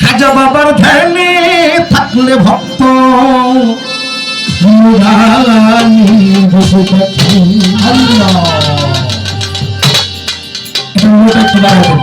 খাজা বাবার ধ্যানে থাকলে ভক্ত নুরানি বসে থাকি আল্লাহ। এটা কি বলবো?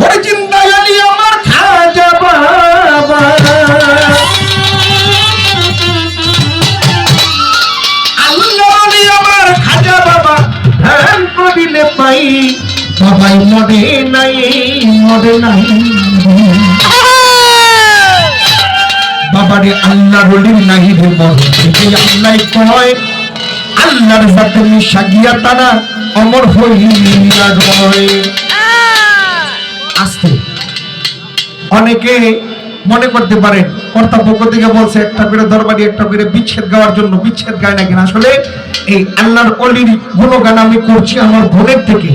ওরে জিন্দায়ালি আমার খাজা বাবা, আল্লাহলি আমার খাজা বাবা, ধ্যান করিলে পাই বাবাই মরে নাই, মরে নাই। বাবারে আল্লাহ বলির নাহি রে মরে, আল্লাহ কয় আল্লাহর সাথে মিশা গিয়া তারা অমর হইয়া রয়। আস্তে অনেকে মনে করতে পারেন কর্তাপক্ষ থেকে বলছে একটা করে দরবারি একটা করে বিচ্ছেদ গাওয়ার জন্য, বিচ্ছেদ গায় না কিনা। আসলে এই আল্লাহর অলির গুণগান আমি করছি আমার ভোরের থেকে।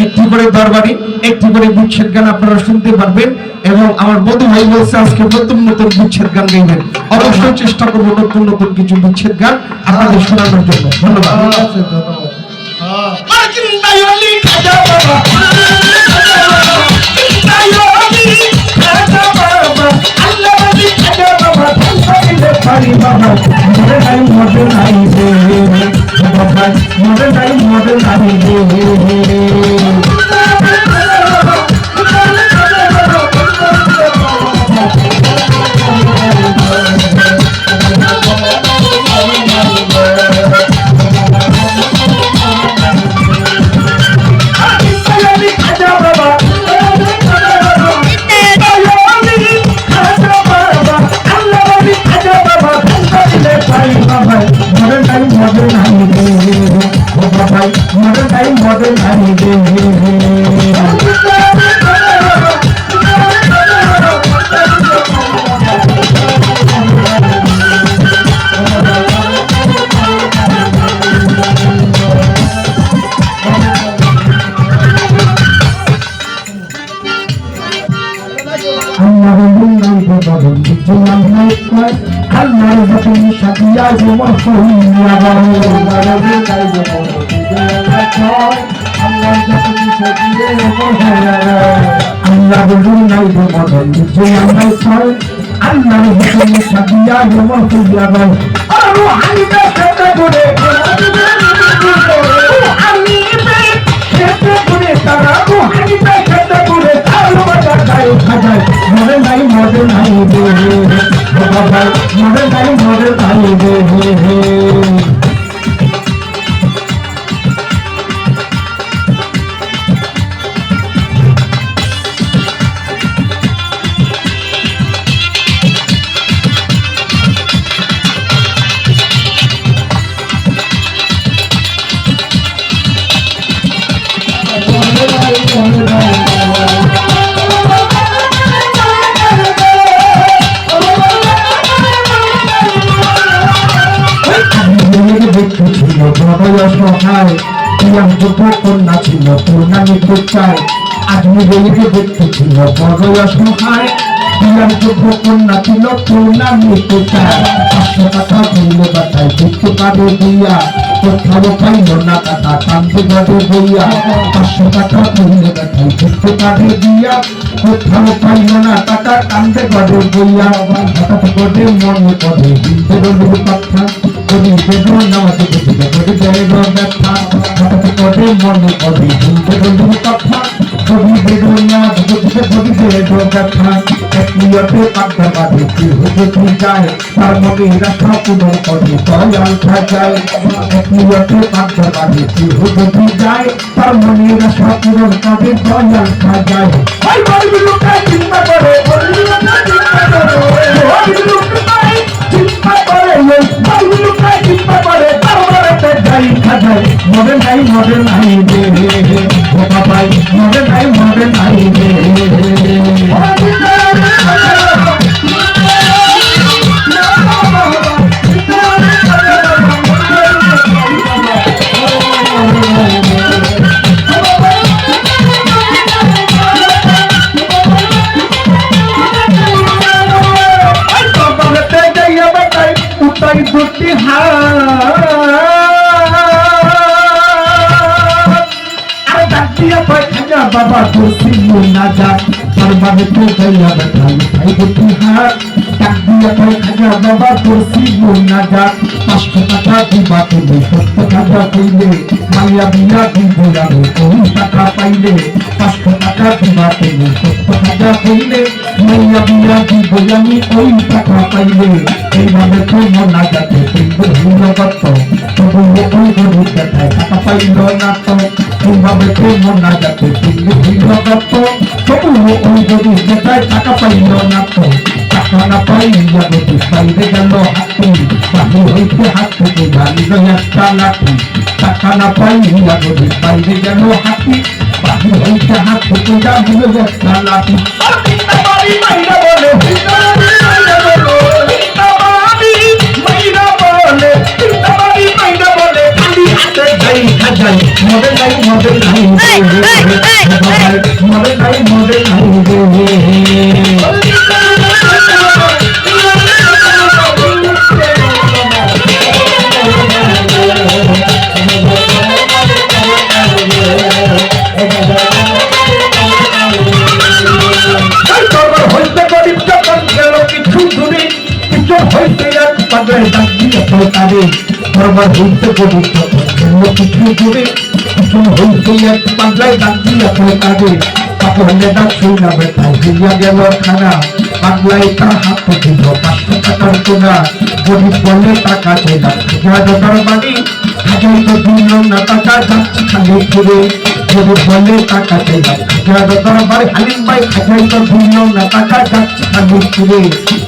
একটি করে দরবারি, একটি করে বিচ্ছেদ গান আপনারা শুনতে পারবেন। এবং আমার বন্ধু ভাই বলছে আজকে নতুন নতুন বিচ্ছেদ গান গাইবেন। অবশ্যই চেষ্টা করবো নতুন নতুন কিছু বিচ্ছেদ গান আপনাদের শোনানোর জন্য। ধন্যবাদ। কন্যা ছিল পূর্ণামী চায়, আজমি বেলিকে দেখতে ছিল বড় অসহায়। যোগ্য কন্যা ছিল পূর্ণামী চায়, 500 টাকা দিলে বাতায় দেখতে পাবে দিয়া, কোথাও পাইল না টাকা কান্দে গড়ে বইয়া। 500 টাকা দিলে বাতায় দেখতে পাবে দিয়া, কোথাও পাইল না টাকা কান্দে গড়ে বইয়া। হঠাৎ করে মনে পড়ে হিন্দের কথা, কবি বেদনা দেখে কবি দেব ব্যথা। হঠাৎ করে মনে পড়ে হিন্দের কথা, কবি বেদনা দেখে কবি দেব ব্যথা। একনিয়তে পাগলা বাঁধে কি হতে যায়, তার মনে রাখা পূরণ করে দয়াল খাজায়। একনিয়তে পাগলা বাঁধে কি হতে যায়, তার মনে রাখা পূরণ করে দয়াল খাজায়। ওই বলগুলো চিন্তা করে, বলগুলো চিন্তা করে, বলগুলো চিন্তা করে, বলগুলো চিন্তা করে, তার মনে যাই খাজায়। মনে নাই রে ও বাবাই, মনে নাই রে। বাবা দোষী না যাক তার মানে তো গাইয়া বেঠাই ভাই বুদ্ধি হাত ডাক দিয়া কয় খাজা বাবা দোষী না যাক 500 টাকা দিবা তুমি 70 টাকা কইলে মাইয়া বিয়া দিব আমি ওই টাকা পাইলে 500 টাকা দিবা তুমি 70 টাকা কইলে মাইয়া বিয়া দিব আমি ওই টাকা পাইলে এইভাবে তো না যাতে কিন্তু হইল কত তবু ওই গরিব দেখায় টাকা পাইল না তো এইভাবে তো না যাতে কিন্তু হইল কত তবু ওই গরিব দেখায় টাকা পাইল না তো টাকা না পাইয়া গতি পাইলে গেল হাতি বাহি হইতে হাত থেকে গালি একটা লাঠি টাকা না পাইয়া গতি পাইলে গেল হাতি বাহি হইতে হাত থেকে গালি একটা লাঠি আমার হইতে পবিত্র কিছু করে কিছু হইতে এক পাগলায় ডাক দিয়া কাজে তাহলে ডাক শুনা বেটাই হইয়া গেল খানা পাগলায় তার হাত দিল 500 টাকার কোনা গরিব বলে টাকা চাইলাম খাজার বাড়ি খাজাই তো দিল না টাকা যাচ্ছে খালি ঘুরে গরিব বলে টাকা চাইলাম খাজার বাড়ি হালিম ভাই খাজাই তো দিল না টাকা যাচ্ছে খালি ঘুরে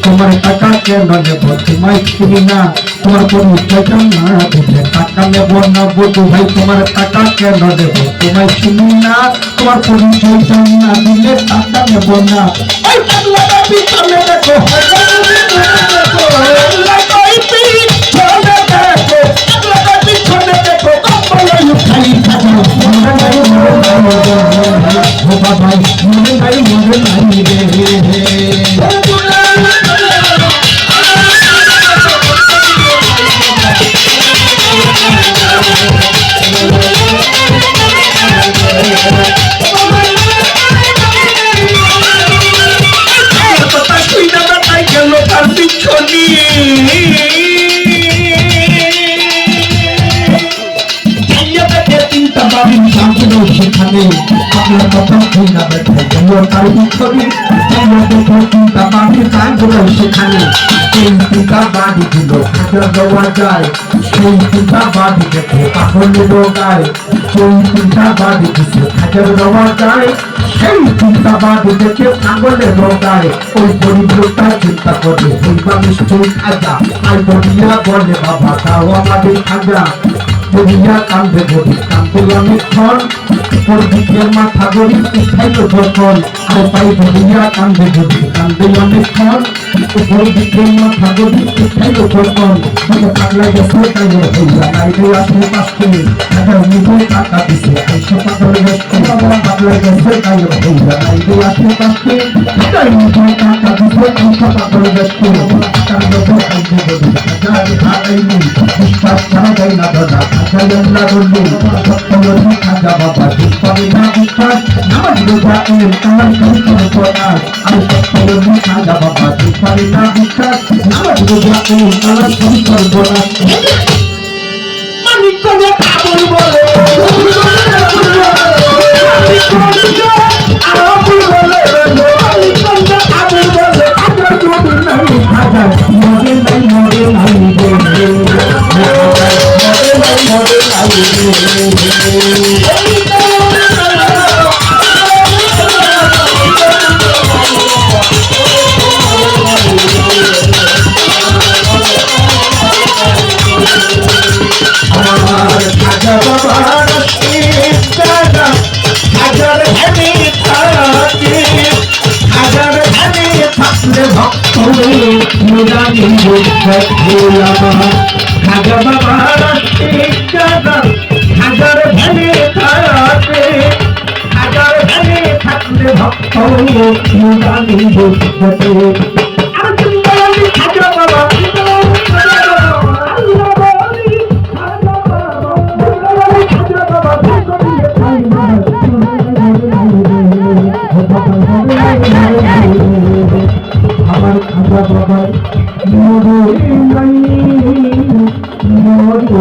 তোমার টাকা কেন নেব তোমায় চিনি না তোমার পরিচয়টা না দিলে টাকা নেব না বধু ভাই তোমার টাকা কেন দেব তোমায় চিনি না তোমার পরিচয়টা না দিলে টাকা নেব না ওই পাগলাটা পিছনে দেখো সেখানে আপনার কথা শুই না বেঠে গেল তার পিছনে চিন্তা বাড়ি কাজগুলো সেখানে সেই চিন্তা বাড়ি দিল খাজা দেওয়া যায় সেই চিন্তা বাড়ি দেখে পাগল রোগায় সেই চিন্তা বাড়ি দিছে খাজার দেওয়া যায় সেই চিন্তা বাড়ি দেখে পাগলে রোগায় ওই গরিব লোকটা চিন্তা করে এইবার নিশ্চয়ই খাজা আর বলিয়া বলে বাবা তাও আমাদের খাজা বলিয়া কান্দে গরিব কান্দে অনেকক্ষণ উপর দিকে মাথা গরিব উঠাইল যখন আর পাই বলিয়া কান্দে গরিব কান্দে অনেকক্ষণ উপর দিকে মাথা গরিব উঠাইল যখন মানে পাগলা গেছে তাই হইয়া লাইলে আসলে পাশে খাজা নিজে টাকা দিছে আইসা পাগল গেছে পাগলা গেছে তাই হইয়া লাইলে আসলে পাশে খাজা নিজে টাকা দিছে আইসা পাগল গেছে কান্দে গরিব খাজা হারাইনি বিশ্বাস করা যায় না দাদা খাজা বললি সত্যি খাজা বাবা পাবে না বিশ্বাস নামাজ রোজা এর কামাল করি পড়ার আমি সত্যি খাজা বাবা পাবে না বিশ্বাস নামাজ রোজা এর কামাল করি পড়ার মালিক কোনে পাগল বলে খাজা বাবা হাজার ভ্যানে থাকলে ভক্ত খাজা বাবা খাজা বাবা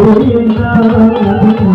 না